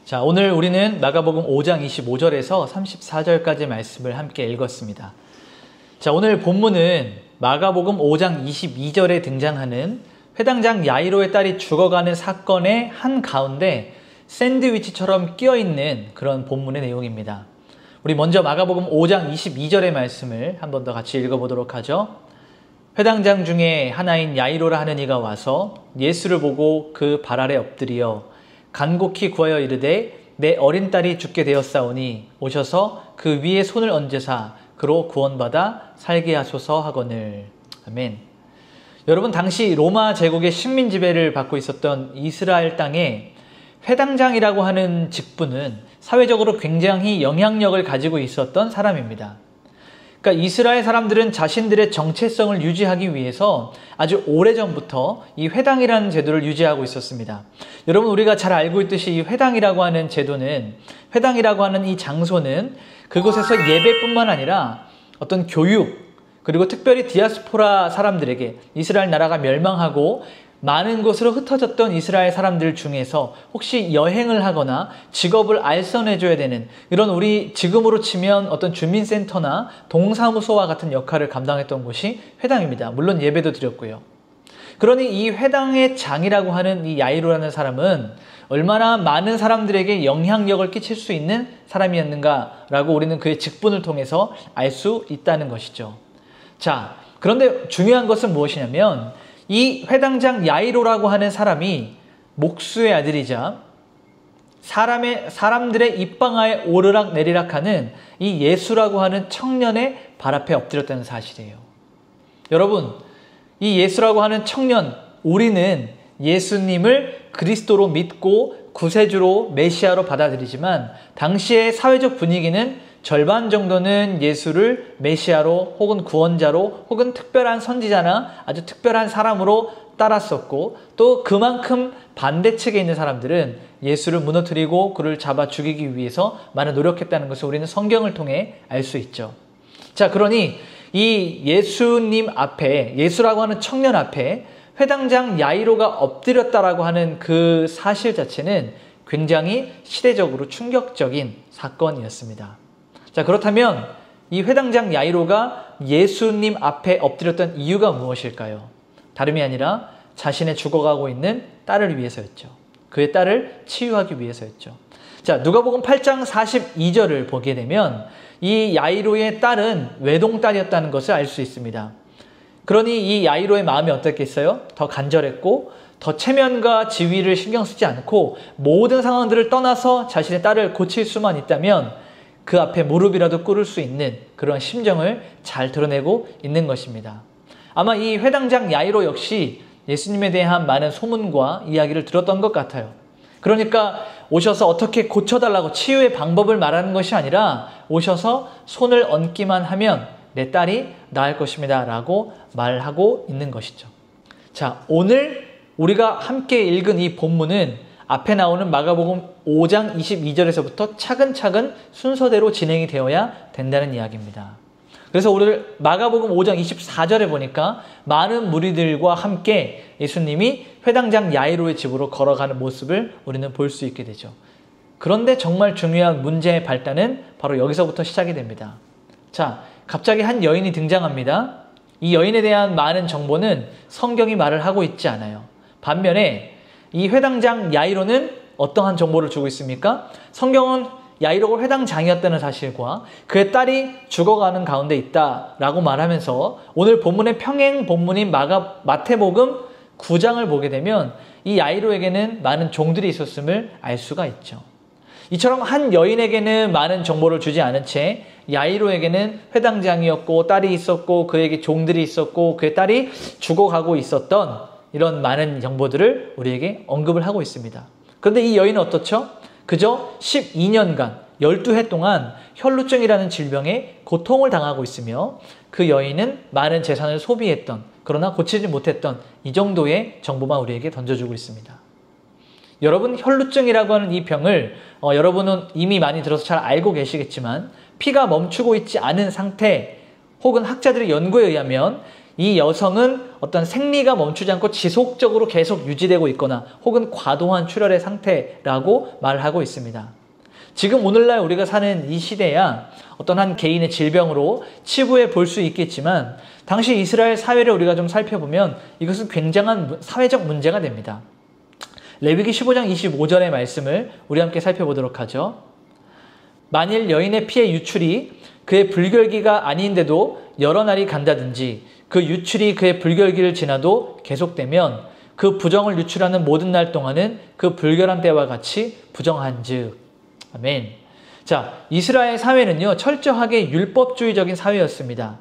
자, 오늘 우리는 마가복음 5장 25절에서 34절까지 말씀을 함께 읽었습니다. 자, 오늘 본문은 마가복음 5장 22절에 등장하는 회당장 야이로의 딸이 죽어가는 사건의 한가운데 샌드위치처럼 끼어있는 그런 본문의 내용입니다. 우리 먼저 마가복음 5장 22절의 말씀을 한 번 더 같이 읽어보도록 하죠. 회당장 중에 하나인 야이로라 하는 이가 와서 예수를 보고 그 발 아래 엎드리어 간곡히 구하여 이르되 내 어린 딸이 죽게 되었사오니 오셔서 그 위에 손을 얹으사 그로 구원받아 살게 하소서 하거늘. 아멘. 여러분, 당시 로마 제국의 식민 지배를 받고 있었던 이스라엘 땅에 회당장이라고 하는 직분은 사회적으로 굉장히 영향력을 가지고 있었던 사람입니다. 그러니까 이스라엘 사람들은 자신들의 정체성을 유지하기 위해서 아주 오래전부터 이 회당이라는 제도를 유지하고 있었습니다. 여러분, 우리가 잘 알고 있듯이 이 회당이라고 하는 제도는, 회당이라고 하는 이 장소는 그곳에서 예배뿐만 아니라 어떤 교육, 그리고 특별히 디아스포라 사람들에게, 이스라엘 나라가 멸망하고 많은 곳으로 흩어졌던 이스라엘 사람들 중에서 혹시 여행을 하거나 직업을 알선해줘야 되는 이런, 우리 지금으로 치면 어떤 주민센터나 동사무소와 같은 역할을 감당했던 곳이 회당입니다. 물론 예배도 드렸고요. 그러니 이 회당의 장이라고 하는 이 야이로라는 사람은 얼마나 많은 사람들에게 영향력을 끼칠 수 있는 사람이었는가라고 우리는 그의 직분을 통해서 알 수 있다는 것이죠. 자, 그런데 중요한 것은 무엇이냐면 이 회당장 야이로라고 하는 사람이 목수의 아들이자 사람들의 입방아에 오르락 내리락하는 이 예수라고 하는 청년의 발 앞에 엎드렸다는 사실이에요. 여러분, 이 예수라고 하는 청년, 우리는 예수님을 그리스도로 믿고 구세주로 메시아로 받아들이지만 당시의 사회적 분위기는 절반 정도는 예수를 메시아로 혹은 구원자로 혹은 특별한 선지자나 아주 특별한 사람으로 따랐었고, 또 그만큼 반대측에 있는 사람들은 예수를 무너뜨리고 그를 잡아 죽이기 위해서 많은 노력했다는 것을 우리는 성경을 통해 알 수 있죠. 자, 그러니 이 예수님 앞에, 예수라고 하는 청년 앞에 회당장 야이로가 엎드렸다라고 하는 그 사실 자체는 굉장히 시대적으로 충격적인 사건이었습니다. 자, 그렇다면 이 회당장 야이로가 예수님 앞에 엎드렸던 이유가 무엇일까요? 다름이 아니라 자신의 죽어가고 있는 딸을 위해서였죠. 그의 딸을 치유하기 위해서였죠. 자, 누가복음 8장 42절을 보게 되면 이 야이로의 딸은 외동딸이었다는 것을 알 수 있습니다. 그러니 이 야이로의 마음이 어떻겠어요? 더 간절했고 더 체면과 지위를 신경 쓰지 않고 모든 상황들을 떠나서 자신의 딸을 고칠 수만 있다면 그 앞에 무릎이라도 꿇을 수 있는 그런 심정을 잘 드러내고 있는 것입니다. 아마 이 회당장 야이로 역시 예수님에 대한 많은 소문과 이야기를 들었던 것 같아요. 그러니까 오셔서 어떻게 고쳐달라고 치유의 방법을 말하는 것이 아니라 오셔서 손을 얹기만 하면 내 딸이 나을 것입니다 라고 말하고 있는 것이죠. 자, 오늘 우리가 함께 읽은 이 본문은 앞에 나오는 마가복음 5장 22절에서부터 차근차근 순서대로 진행이 되어야 된다는 이야기입니다. 그래서 오늘 마가복음 5장 24절에 보니까 많은 무리들과 함께 예수님이 회당장 야이로의 집으로 걸어가는 모습을 우리는 볼 수 있게 되죠. 그런데 정말 중요한 문제의 발단은 바로 여기서부터 시작이 됩니다. 자, 갑자기 한 여인이 등장합니다. 이 여인에 대한 많은 정보는 성경이 말을 하고 있지 않아요. 반면에 이 회당장 야이로는 어떠한 정보를 주고 있습니까? 성경은 야이로가 회당장이었다는 사실과 그의 딸이 죽어가는 가운데 있다라고 말하면서 오늘 본문의 평행 본문인 마태복음 9장을 보게 되면 이 야이로에게는 많은 종들이 있었음을 알 수가 있죠. 이처럼 한 여인에게는 많은 정보를 주지 않은 채 야이로에게는 회당장이었고 딸이 있었고 그에게 종들이 있었고 그의 딸이 죽어가고 있었던 이런 많은 정보들을 우리에게 언급을 하고 있습니다. 그런데 이 여인은 어떻죠? 그저 12년간 12해 동안 혈루증이라는 질병에 고통을 당하고 있으며 그 여인은 많은 재산을 소비했던, 그러나 고치지 못했던 이 정도의 정보만 우리에게 던져주고 있습니다. 여러분, 혈루증이라고 하는 이 병을 여러분은 이미 많이 들어서 잘 알고 계시겠지만 피가 멈추고 있지 않은 상태, 혹은 학자들의 연구에 의하면 이 여성은 어떤 생리가 멈추지 않고 지속적으로 계속 유지되고 있거나 혹은 과도한 출혈의 상태라고 말하고 있습니다. 지금 오늘날 우리가 사는 이 시대야 어떤 한 개인의 질병으로 치부해 볼 수 있겠지만 당시 이스라엘 사회를 우리가 좀 살펴보면 이것은 굉장한 사회적 문제가 됩니다. 레위기 15장 25절의 말씀을 우리 함께 살펴보도록 하죠. 만일 여인의 피의 유출이 그의 불결기가 아닌데도 여러 날이 간다든지 그 유출이 그의 불결기를 지나도 계속되면 그 부정을 유출하는 모든 날 동안은 그 불결한 때와 같이 부정한즉. 아멘. 자, 이스라엘 사회는요 철저하게 율법주의적인 사회였습니다.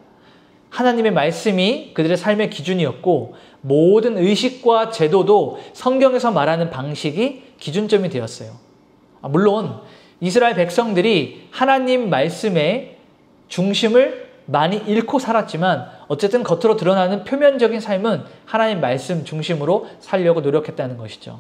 하나님의 말씀이 그들의 삶의 기준이었고 모든 의식과 제도도 성경에서 말하는 방식이 기준점이 되었어요. 물론 이스라엘 백성들이 하나님 말씀의 중심을 많이 잃고 살았지만 어쨌든 겉으로 드러나는 표면적인 삶은 하나님 말씀 중심으로 살려고 노력했다는 것이죠.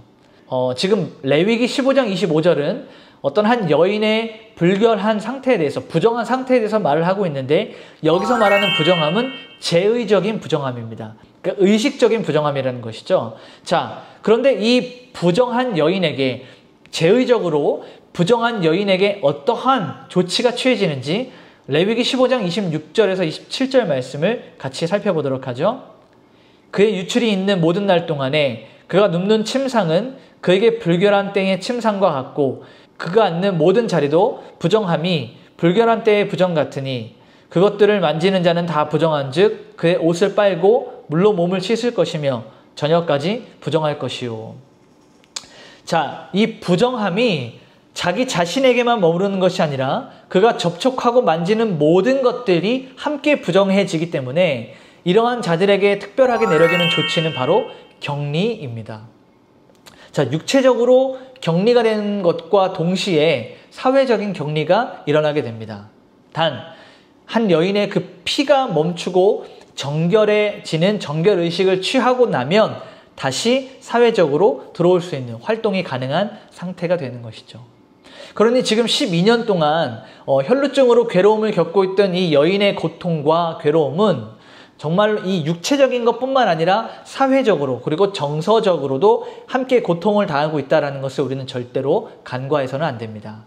지금 레위기 15장 25절은 어떤 한 여인의 불결한 상태에 대해서, 부정한 상태에 대해서 말을 하고 있는데 여기서 말하는 부정함은 제의적인 부정함입니다. 그러니까 의식적인 부정함이라는 것이죠. 자, 그런데 이 부정한 여인에게, 제의적으로 부정한 여인에게 어떠한 조치가 취해지는지 레위기 15장 26절에서 27절 말씀을 같이 살펴보도록 하죠. 그의 유출이 있는 모든 날 동안에 그가 눕는 침상은 그에게 불결한 때의 침상과 같고 그가 앉는 모든 자리도 부정함이 불결한 때의 부정 같으니 그것들을 만지는 자는 다 부정한 즉 그의 옷을 빨고 물로 몸을 씻을 것이며 저녁까지 부정할 것이요. 자, 이 부정함이 자기 자신에게만 머무르는 것이 아니라 그가 접촉하고 만지는 모든 것들이 함께 부정해지기 때문에 이러한 자들에게 특별하게 내려지는 조치는 바로 격리입니다. 자, 육체적으로 격리가 되는 것과 동시에 사회적인 격리가 일어나게 됩니다. 단, 한 여인의 그 피가 멈추고 정결해지는 정결의식을 취하고 나면 다시 사회적으로 들어올 수 있는 활동이 가능한 상태가 되는 것이죠. 그러니 지금 12년 동안 혈루증으로 괴로움을 겪고 있던 이 여인의 고통과 괴로움은 정말 이 육체적인 것뿐만 아니라 사회적으로 그리고 정서적으로도 함께 고통을 당하고 있다는 것을 우리는 절대로 간과해서는 안 됩니다.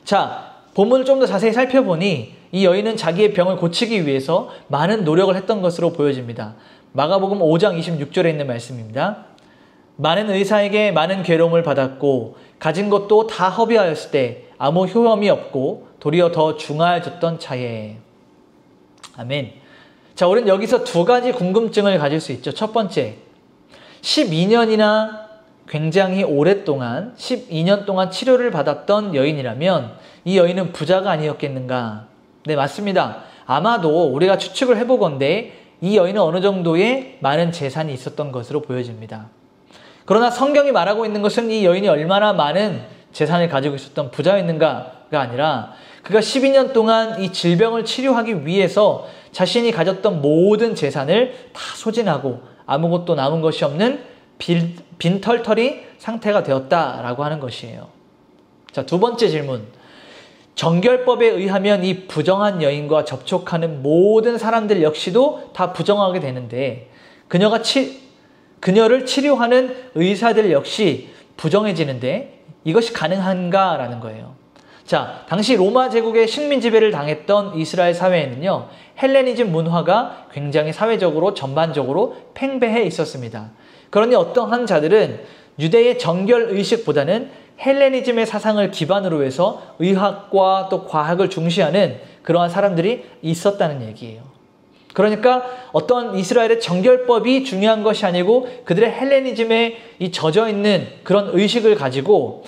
자, 본문을 좀 더 자세히 살펴보니 이 여인은 자기의 병을 고치기 위해서 많은 노력을 했던 것으로 보여집니다. 마가복음 5장 26절에 있는 말씀입니다. 많은 의사에게 많은 괴로움을 받았고 가진 것도 다 허비하였을 때 아무 효험이 없고 도리어 더 중하여졌던 차에. 아멘. 자, 우리는 여기서 두 가지 궁금증을 가질 수 있죠. 첫 번째, 12년이나 굉장히 오랫동안 12년 동안 치료를 받았던 여인이라면 이 여인은 부자가 아니었겠는가? 네, 맞습니다. 아마도 우리가 추측을 해보건대 이 여인은 어느 정도의 많은 재산이 있었던 것으로 보여집니다. 그러나 성경이 말하고 있는 것은 이 여인이 얼마나 많은 재산을 가지고 있었던 부자였는가가 아니라 그가 12년 동안 이 질병을 치료하기 위해서 자신이 가졌던 모든 재산을 다 소진하고 아무것도 남은 것이 없는 빈털터리 상태가 되었다라고 하는 것이에요. 자, 두 번째 질문. 정결법에 의하면 이 부정한 여인과 접촉하는 모든 사람들 역시도 다 부정하게 되는데 그녀를 치료하는 의사들 역시 부정해지는데 이것이 가능한가라는 거예요. 자, 당시 로마 제국의 식민 지배를 당했던 이스라엘 사회에는요, 헬레니즘 문화가 굉장히 사회적으로 전반적으로 팽배해 있었습니다. 그러니 어떠한 자들은 유대의 정결 의식보다는 헬레니즘의 사상을 기반으로 해서 의학과 또 과학을 중시하는 그러한 사람들이 있었다는 얘기예요. 그러니까 어떤 이스라엘의 정결법이 중요한 것이 아니고 그들의 헬레니즘에 이 젖어 있는 그런 의식을 가지고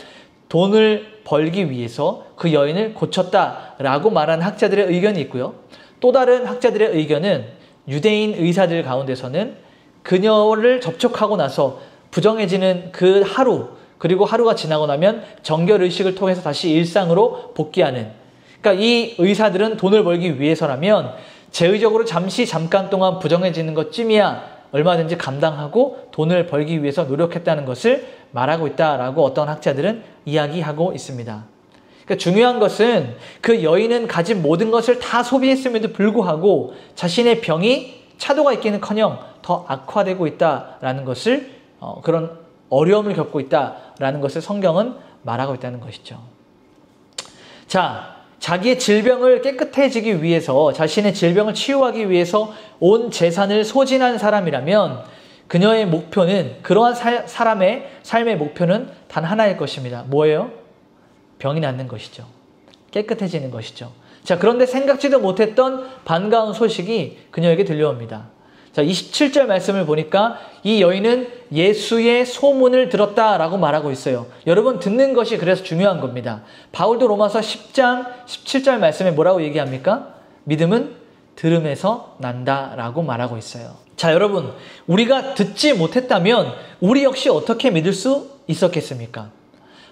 돈을 벌기 위해서 그 여인을 고쳤다라고 말하는 학자들의 의견이 있고요. 또 다른 학자들의 의견은 유대인 의사들 가운데서는 그녀를 접촉하고 나서 부정해지는 그 하루, 그리고 하루가 지나고 나면 정결의식을 통해서 다시 일상으로 복귀하는, 그러니까 이 의사들은 돈을 벌기 위해서라면 제의적으로 잠깐 동안 부정해지는 것쯤이야 얼마든지 감당하고 돈을 벌기 위해서 노력했다는 것을 말하고 있다라고 어떤 학자들은 이야기하고 있습니다. 그러니까 중요한 것은 그 여인은 가진 모든 것을 다 소비했음에도 불구하고 자신의 병이 차도가 있기는커녕 더 악화되고 있다라는 것을 그런 어려움을 겪고 있다라는 것을 성경은 말하고 있다는 것이죠. 자, 자기의 질병을 깨끗해지기 위해서, 자신의 질병을 치유하기 위해서 온 재산을 소진한 사람이라면 그녀의 목표는, 그러한 사람의 삶의 목표는 단 하나일 것입니다. 뭐예요? 병이 낫는 것이죠. 깨끗해지는 것이죠. 자, 그런데 생각지도 못했던 반가운 소식이 그녀에게 들려옵니다. 자, 27절 말씀을 보니까 이 여인은 예수의 소문을 들었다라고 말하고 있어요. 여러분, 듣는 것이 그래서 중요한 겁니다. 바울도 로마서 10장 17절 말씀에 뭐라고 얘기합니까? 믿음은 들음에서 난다라고 말하고 있어요. 자, 여러분, 우리가 듣지 못했다면 우리 역시 어떻게 믿을 수 있었겠습니까?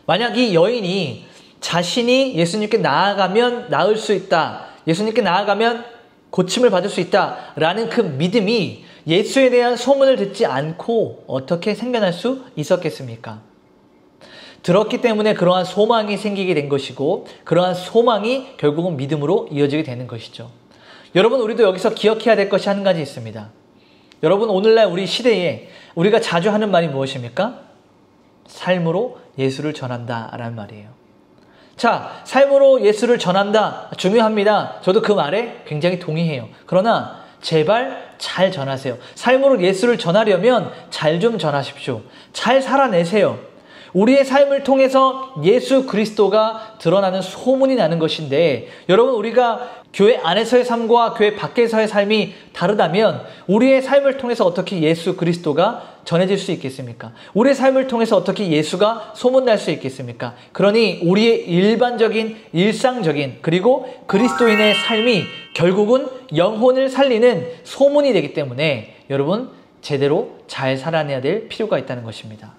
만약 이 여인이 자신이 예수님께 나아가면 나을 수 있다, 예수님께 나아가면 고침을 받을 수 있다라는 그 믿음이 예수에 대한 소문을 듣지 않고 어떻게 생겨날 수 있었겠습니까? 들었기 때문에 그러한 소망이 생기게 된 것이고, 그러한 소망이 결국은 믿음으로 이어지게 되는 것이죠. 여러분, 우리도 여기서 기억해야 될 것이 한 가지 있습니다. 여러분, 오늘날 우리 시대에 우리가 자주 하는 말이 무엇입니까? 삶으로 예수를 전한다라는 말이에요. 자, 삶으로 예수를 전한다, 중요합니다. 저도 그 말에 굉장히 동의해요. 그러나 제발 잘 전하세요. 삶으로 예수를 전하려면 잘 좀 전하십시오. 잘 살아내세요. 우리의 삶을 통해서 예수 그리스도가 드러나는 소문이 나는 것인데, 여러분, 우리가 교회 안에서의 삶과 교회 밖에서의 삶이 다르다면 우리의 삶을 통해서 어떻게 예수 그리스도가 전해질 수 있겠습니까? 우리의 삶을 통해서 어떻게 예수가 소문날 수 있겠습니까? 그러니 우리의 일반적인, 일상적인, 그리고 그리스도인의 삶이 결국은 영혼을 살리는 소문이 되기 때문에 여러분, 제대로 잘 살아내야 될 필요가 있다는 것입니다.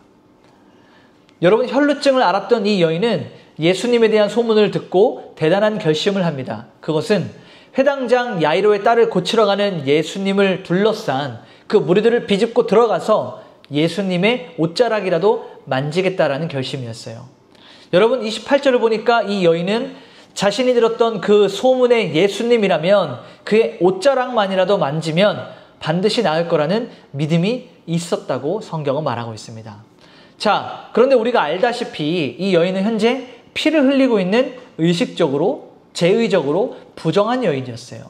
여러분, 혈루증을 앓았던 이 여인은 예수님에 대한 소문을 듣고 대단한 결심을 합니다. 그것은 회당장 야이로의 딸을 고치러 가는 예수님을 둘러싼 그 무리들을 비집고 들어가서 예수님의 옷자락이라도 만지겠다라는 결심이었어요. 여러분, 28절을 보니까 이 여인은 자신이 들었던 그 소문의 예수님이라면 그의 옷자락만이라도 만지면 반드시 나을 거라는 믿음이 있었다고 성경은 말하고 있습니다. 자, 그런데 우리가 알다시피 이 여인은 현재 피를 흘리고 있는 의식적으로, 제의적으로 부정한 여인이었어요.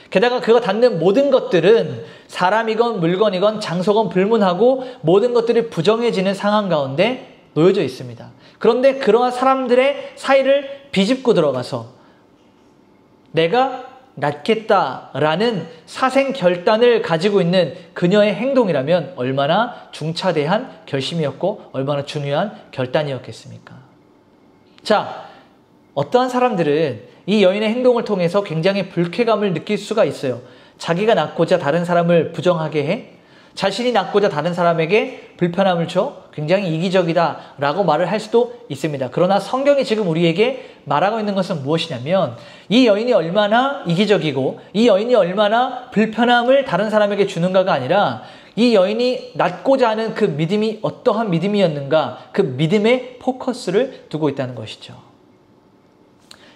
게다가 그가 닿는 모든 것들은 사람이건 물건이건 장소건 불문하고 모든 것들이 부정해지는 상황 가운데 놓여져 있습니다. 그런데 그러한 사람들의 사이를 비집고 들어가서 내가 낫겠다라는 사생 결단을 가지고 있는 그녀의 행동이라면 얼마나 중차대한 결심이었고 얼마나 중요한 결단이었겠습니까? 자, 어떠한 사람들은 이 여인의 행동을 통해서 굉장히 불쾌감을 느낄 수가 있어요. 자기가 낫고자 다른 사람을 부정하게 해? 자신이 낫고자 다른 사람에게 불편함을 줘? 굉장히 이기적이다라고 말을 할 수도 있습니다. 그러나 성경이 지금 우리에게 말하고 있는 것은 무엇이냐면 이 여인이 얼마나 이기적이고 이 여인이 얼마나 불편함을 다른 사람에게 주는가가 아니라 이 여인이 낫고자 하는 그 믿음이 어떠한 믿음이었는가, 그 믿음에 포커스를 두고 있다는 것이죠.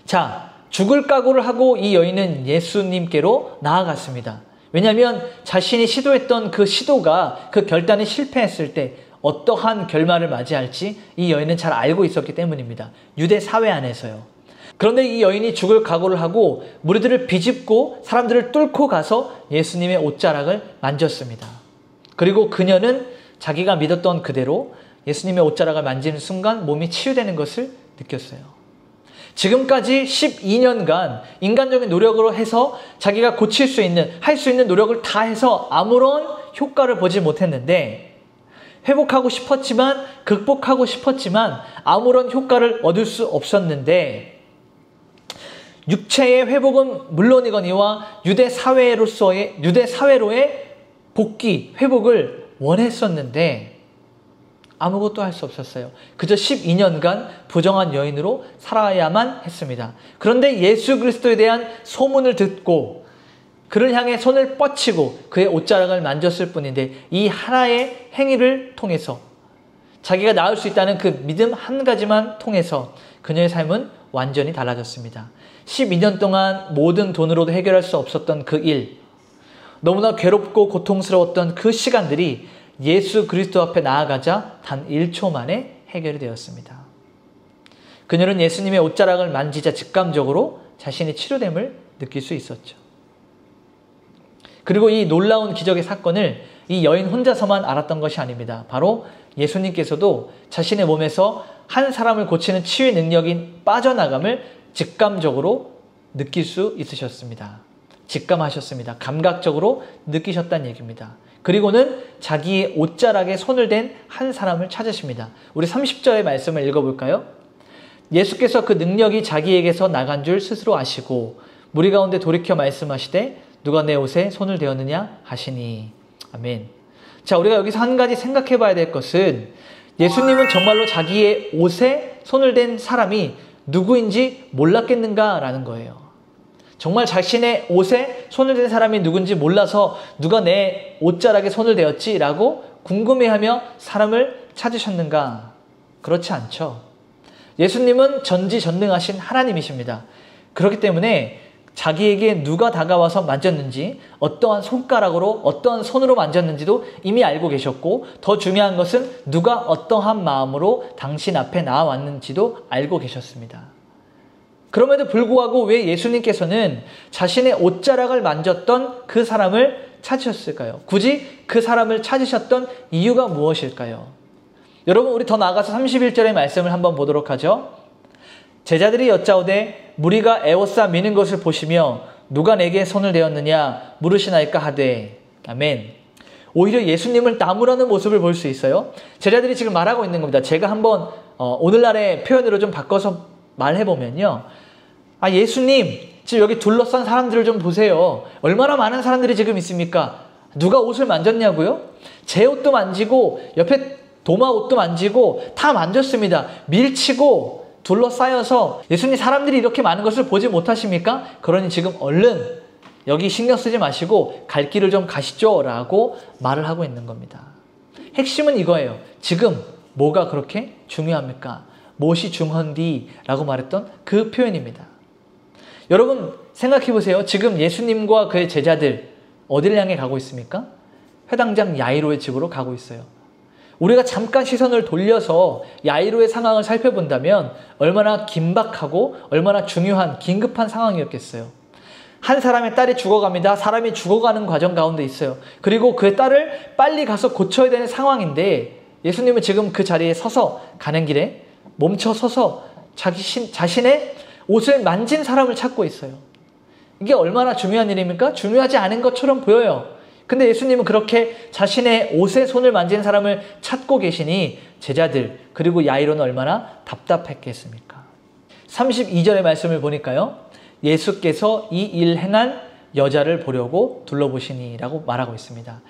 자, 죽을 각오를 하고 이 여인은 예수님께로 나아갔습니다. 왜냐하면 자신이 시도했던 그 시도가, 그 결단이 실패했을 때 어떠한 결말을 맞이할지 이 여인은 잘 알고 있었기 때문입니다. 유대 사회 안에서요. 그런데 이 여인이 죽을 각오를 하고 무리들을 비집고 사람들을 뚫고 가서 예수님의 옷자락을 만졌습니다. 그리고 그녀는 자기가 믿었던 그대로 예수님의 옷자락을 만지는 순간 몸이 치유되는 것을 느꼈어요. 지금까지 12년간 인간적인 노력으로 해서 자기가 고칠 수 있는, 할 수 있는 노력을 다 해서 아무런 효과를 보지 못했는데, 회복하고 싶었지만, 극복하고 싶었지만 아무런 효과를 얻을 수 없었는데, 육체의 회복은 물론이거니와 유대 사회로의 복귀, 회복을 원했었는데 아무것도 할 수 없었어요. 그저 12년간 부정한 여인으로 살아야만 했습니다. 그런데 예수 그리스도에 대한 소문을 듣고 그를 향해 손을 뻗치고 그의 옷자락을 만졌을 뿐인데 이 하나의 행위를 통해서 자기가 나을 수 있다는 그 믿음 한 가지만 통해서 그녀의 삶은 완전히 달라졌습니다. 12년 동안 모든 돈으로도 해결할 수 없었던 그 일, 너무나 괴롭고 고통스러웠던 그 시간들이 예수 그리스도 앞에 나아가자 단 1초 만에 해결이 되었습니다. 그녀는 예수님의 옷자락을 만지자 직감적으로 자신이 치료됨을 느낄 수 있었죠. 그리고 이 놀라운 기적의 사건을 이 여인 혼자서만 알았던 것이 아닙니다. 바로 예수님께서도 자신의 몸에서 한 사람을 고치는 치유의 능력인 빠져나감을 직감적으로 느낄 수 있으셨습니다. 직감하셨습니다. 감각적으로 느끼셨다는 얘기입니다. 그리고는 자기의 옷자락에 손을 댄 한 사람을 찾으십니다. 우리 30절의 말씀을 읽어볼까요? 예수께서 그 능력이 자기에게서 나간 줄 스스로 아시고 무리 가운데 돌이켜 말씀하시되 누가 내 옷에 손을 대었느냐 하시니. 아멘. 자, 우리가 여기서 한 가지 생각해 봐야 될 것은 예수님은 정말로 자기의 옷에 손을 댄 사람이 누구인지 몰랐겠는가라는 거예요. 정말 자신의 옷에 손을 댄 사람이 누군지 몰라서 누가 내 옷자락에 손을 대었지? 라고 궁금해하며 사람을 찾으셨는가? 그렇지 않죠. 예수님은 전지전능하신 하나님이십니다. 그렇기 때문에 자기에게 누가 다가와서 만졌는지, 어떠한 손가락으로, 어떠한 손으로 만졌는지도 이미 알고 계셨고, 더 중요한 것은 누가 어떠한 마음으로 당신 앞에 나와왔는지도 알고 계셨습니다. 그럼에도 불구하고 왜 예수님께서는 자신의 옷자락을 만졌던 그 사람을 찾으셨을까요? 굳이 그 사람을 찾으셨던 이유가 무엇일까요? 여러분, 우리 더 나아가서 31절의 말씀을 한번 보도록 하죠. 제자들이 여짜오되 무리가 에워싸 미는 것을 보시며 누가 내게 손을 대었느냐 물으시나이까 하되. 아멘. 오히려 예수님을 나무라는 모습을 볼 수 있어요. 제자들이 지금 말하고 있는 겁니다. 제가 한번 오늘날의 표현으로 좀 바꿔서 말해보면요. 아, 예수님, 지금 여기 둘러싼 사람들을 좀 보세요. 얼마나 많은 사람들이 지금 있습니까? 누가 옷을 만졌냐고요? 제 옷도 만지고 옆에 도마 옷도 만지고 다 만졌습니다. 밀치고 둘러싸여서 예수님, 사람들이 이렇게 많은 것을 보지 못하십니까? 그러니 지금 얼른 여기 신경 쓰지 마시고 갈 길을 좀 가시죠 라고 말을 하고 있는 겁니다. 핵심은 이거예요. 지금 뭐가 그렇게 중요합니까? 무엇이 중헌디 라고 말했던 그 표현입니다. 여러분 생각해 보세요. 지금 예수님과 그의 제자들 어디를 향해 가고 있습니까? 회당장 야이로의 집으로 가고 있어요. 우리가 잠깐 시선을 돌려서 야이로의 상황을 살펴본다면 얼마나 긴박하고 얼마나 중요한 긴급한 상황이었겠어요. 한 사람의 딸이 죽어갑니다. 사람이 죽어가는 과정 가운데 있어요. 그리고 그의 딸을 빨리 가서 고쳐야 되는 상황인데 예수님은 지금 그 자리에 서서 가는 길에 멈춰 서서 자신의 옷을 만진 사람을 찾고 있어요. 이게 얼마나 중요한 일입니까? 중요하지 않은 것처럼 보여요. 근데 예수님은 그렇게 자신의 옷에 손을 만진 사람을 찾고 계시니 제자들 그리고 야이로는 얼마나 답답했겠습니까? 32절의 말씀을 보니까요. 예수께서 이 일 행한 여자를 보려고 둘러보시니 라고 말하고 있습니다.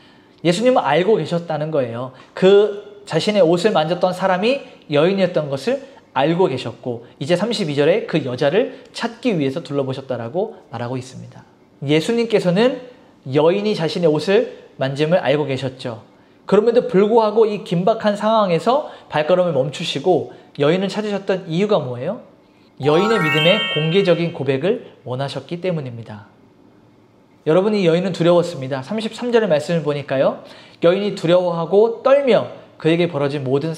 예수님은 알고 계셨다는 거예요. 그 자신의 옷을 만졌던 사람이 여인이었던 것을 알고 계셨고 이제 32절에 그 여자를 찾기 위해서 둘러보셨다라고 말하고 있습니다. 예수님께서는 여인이 자신의 옷을 만짐을 알고 계셨죠. 그럼에도 불구하고 이 긴박한 상황에서 발걸음을 멈추시고 여인을 찾으셨던 이유가 뭐예요? 여인의 믿음에 공개적인 고백을 원하셨기 때문입니다. 여러분, 이 여인은 두려웠습니다. 33절의 말씀을 보니까요. 여인이 두려워하고 떨며 그에게 벌어진 모든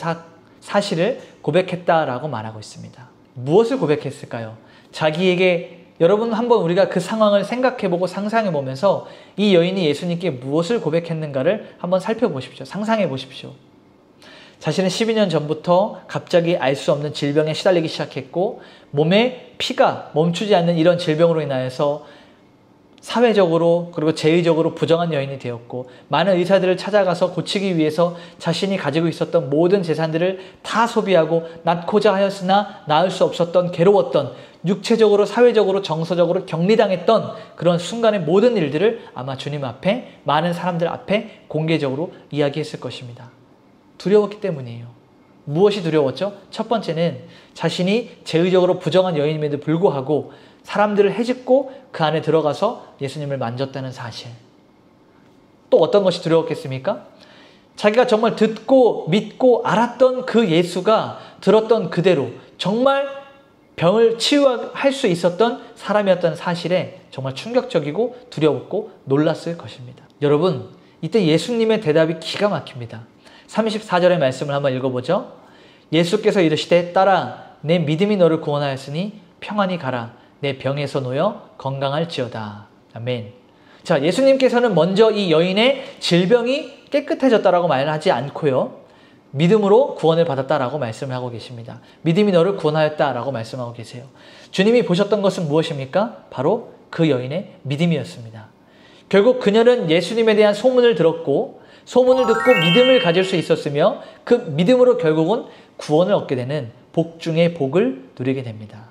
사실을 고백했다라고 말하고 있습니다. 무엇을 고백했을까요? 자기에게 여러분 한번 우리가 그 상황을 생각해보고 상상해보면서 이 여인이 예수님께 무엇을 고백했는가를 한번 살펴보십시오. 상상해보십시오. 자신은 12년 전부터 갑자기 알 수 없는 질병에 시달리기 시작했고 몸에 피가 멈추지 않는 이런 질병으로 인하여서 사회적으로 그리고 재의적으로 부정한 여인이 되었고 많은 의사들을 찾아가서 고치기 위해서 자신이 가지고 있었던 모든 재산들을 다 소비하고 낳고자 하였으나 낳을 수 없었던 괴로웠던 육체적으로 사회적으로 정서적으로 격리당했던 그런 순간의 모든 일들을 아마 주님 앞에 많은 사람들 앞에 공개적으로 이야기했을 것입니다. 두려웠기 때문이에요. 무엇이 두려웠죠? 첫 번째는 자신이 재의적으로 부정한 여인임에도 불구하고 사람들을 해집고 그 안에 들어가서 예수님을 만졌다는 사실. 또 어떤 것이 두려웠겠습니까? 자기가 정말 듣고 믿고 알았던 그 예수가 들었던 그대로 정말 병을 치유할 수 있었던 사람이었다는 사실에 정말 충격적이고 두려웠고 놀랐을 것입니다. 여러분, 이때 예수님의 대답이 기가 막힙니다. 34절의 말씀을 한번 읽어보죠. 예수께서 이르시되 딸아 내 믿음이 너를 구원하였으니 평안히 가라. 내 병에서 놓여 건강할지어다. 아멘. 자, 예수님께서는 먼저 이 여인의 질병이 깨끗해졌다라고 말하지 않고요. 믿음으로 구원을 받았다라고 말씀을 하고 계십니다. 믿음이 너를 구원하였다라고 말씀하고 계세요. 주님이 보셨던 것은 무엇입니까? 바로 그 여인의 믿음이었습니다. 결국 그녀는 예수님에 대한 소문을 들었고 소문을 듣고 믿음을 가질 수 있었으며 그 믿음으로 결국은 구원을 얻게 되는 복 중의 복을 누리게 됩니다.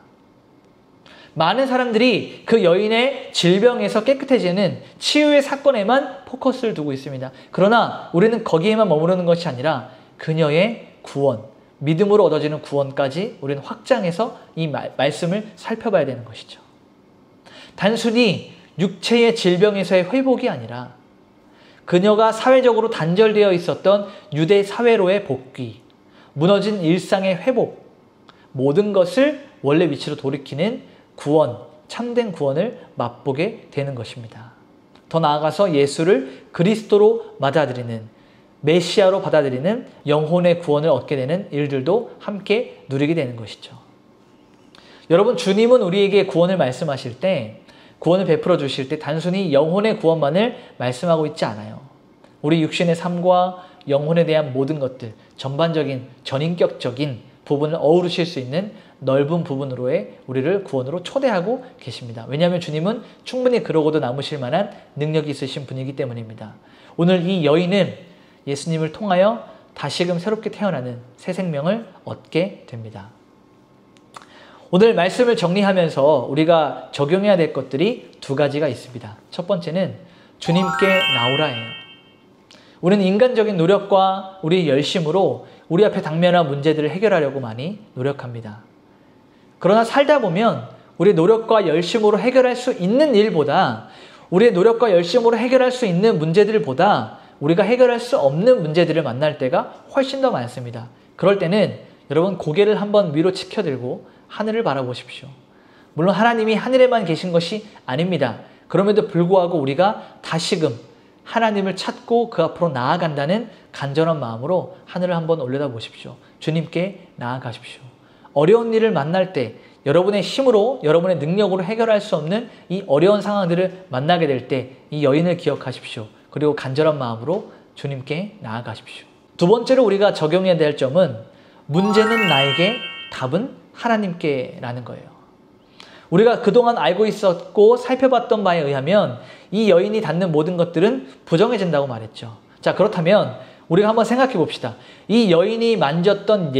많은 사람들이 그 여인의 질병에서 깨끗해지는 치유의 사건에만 포커스를 두고 있습니다. 그러나 우리는 거기에만 머무르는 것이 아니라 그녀의 구원, 믿음으로 얻어지는 구원까지 우리는 확장해서 이 말씀을 살펴봐야 되는 것이죠. 단순히 육체의 질병에서의 회복이 아니라 그녀가 사회적으로 단절되어 있었던 유대 사회로의 복귀, 무너진 일상의 회복, 모든 것을 원래 위치로 돌이키는 구원, 참된 구원을 맛보게 되는 것입니다. 더 나아가서 예수를 그리스도로 받아들이는, 메시아로 받아들이는 영혼의 구원을 얻게 되는 일들도 함께 누리게 되는 것이죠. 여러분, 주님은 우리에게 구원을 말씀하실 때, 구원을 베풀어 주실 때 단순히 영혼의 구원만을 말씀하고 있지 않아요. 우리 육신의 삶과 영혼에 대한 모든 것들, 전반적인, 전인격적인 부분을 어우르실 수 있는 넓은 부분으로의 우리를 구원으로 초대하고 계십니다. 왜냐하면 주님은 충분히 그러고도 남으실 만한 능력이 있으신 분이기 때문입니다. 오늘 이 여인은 예수님을 통하여 다시금 새롭게 태어나는 새 생명을 얻게 됩니다. 오늘 말씀을 정리하면서 우리가 적용해야 될 것들이 두 가지가 있습니다. 첫 번째는 주님께 나오라예요. 우리는 인간적인 노력과 우리의 열심으로 우리 앞에 당면한 문제들을 해결하려고 많이 노력합니다. 그러나 살다 보면 우리의 노력과 열심으로 해결할 수 있는 일보다 우리의 노력과 열심으로 해결할 수 있는 문제들보다 우리가 해결할 수 없는 문제들을 만날 때가 훨씬 더 많습니다. 그럴 때는 여러분 고개를 한번 위로 치켜들고 하늘을 바라보십시오. 물론 하나님이 하늘에만 계신 것이 아닙니다. 그럼에도 불구하고 우리가 다시금 하나님을 찾고 그 앞으로 나아간다는 간절한 마음으로 하늘을 한번 올려다보십시오. 주님께 나아가십시오. 어려운 일을 만날 때 여러분의 힘으로 여러분의 능력으로 해결할 수 없는 이 어려운 상황들을 만나게 될 때 이 여인을 기억하십시오. 그리고 간절한 마음으로 주님께 나아가십시오. 두 번째로 우리가 적용해야 될 점은 문제는 나에게 답은 하나님께 라는 거예요. 우리가 그동안 알고 있었고 살펴봤던 바에 의하면 이 여인이 닿는 모든 것들은 부정해진다고 말했죠. 자, 그렇다면 우리가 한번 생각해 봅시다. 이 여인이 만졌던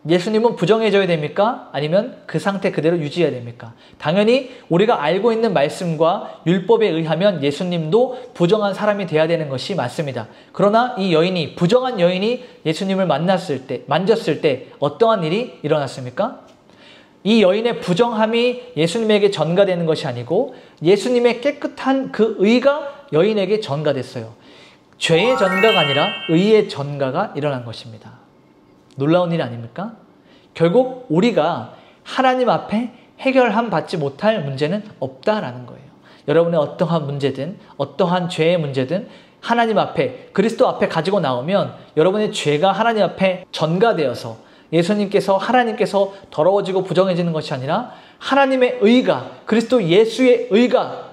예수님은 부정해져야 됩니까? 아니면 그 상태 그대로 유지해야 됩니까? 당연히 우리가 알고 있는 말씀과 율법에 의하면 예수님도 부정한 사람이 돼야 되는 것이 맞습니다. 그러나 이 여인이, 부정한 여인이 예수님을 만졌을 때 어떠한 일이 일어났습니까? 이 여인의 부정함이 예수님에게 전가되는 것이 아니고 예수님의 깨끗한 그 의가 여인에게 전가됐어요. 죄의 전가가 아니라 의의 전가가 일어난 것입니다. 놀라운 일 아닙니까? 결국 우리가 하나님 앞에 해결함 받지 못할 문제는 없다라는 거예요. 여러분의 어떠한 문제든 어떠한 죄의 문제든 하나님 앞에, 그리스도 앞에 가지고 나오면 여러분의 죄가 하나님 앞에 전가되어서 하나님께서 더러워지고 부정해지는 것이 아니라 하나님의 의가, 그리스도 예수의 의가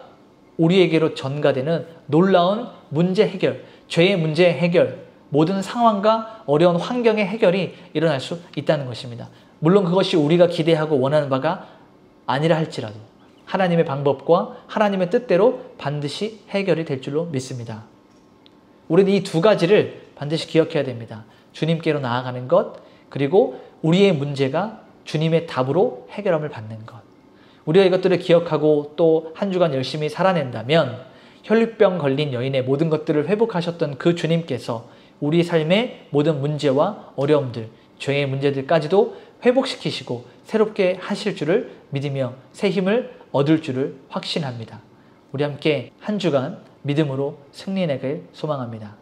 우리에게로 전가되는 놀라운 문제 해결, 죄의 문제 해결, 모든 상황과 어려운 환경의 해결이 일어날 수 있다는 것입니다. 물론 그것이 우리가 기대하고 원하는 바가 아니라 할지라도 하나님의 방법과 하나님의 뜻대로 반드시 해결이 될 줄로 믿습니다. 우리는 이 두 가지를 반드시 기억해야 됩니다. 주님께로 나아가는 것, 그리고 우리의 문제가 주님의 답으로 해결함을 받는 것. 우리가 이것들을 기억하고 또 한 주간 열심히 살아낸다면 혈류병 걸린 여인의 모든 것들을 회복하셨던 그 주님께서 우리 삶의 모든 문제와 어려움들, 죄의 문제들까지도 회복시키시고 새롭게 하실 줄을 믿으며 새 힘을 얻을 줄을 확신합니다. 우리 함께 한 주간 믿음으로 승리하길 소망합니다.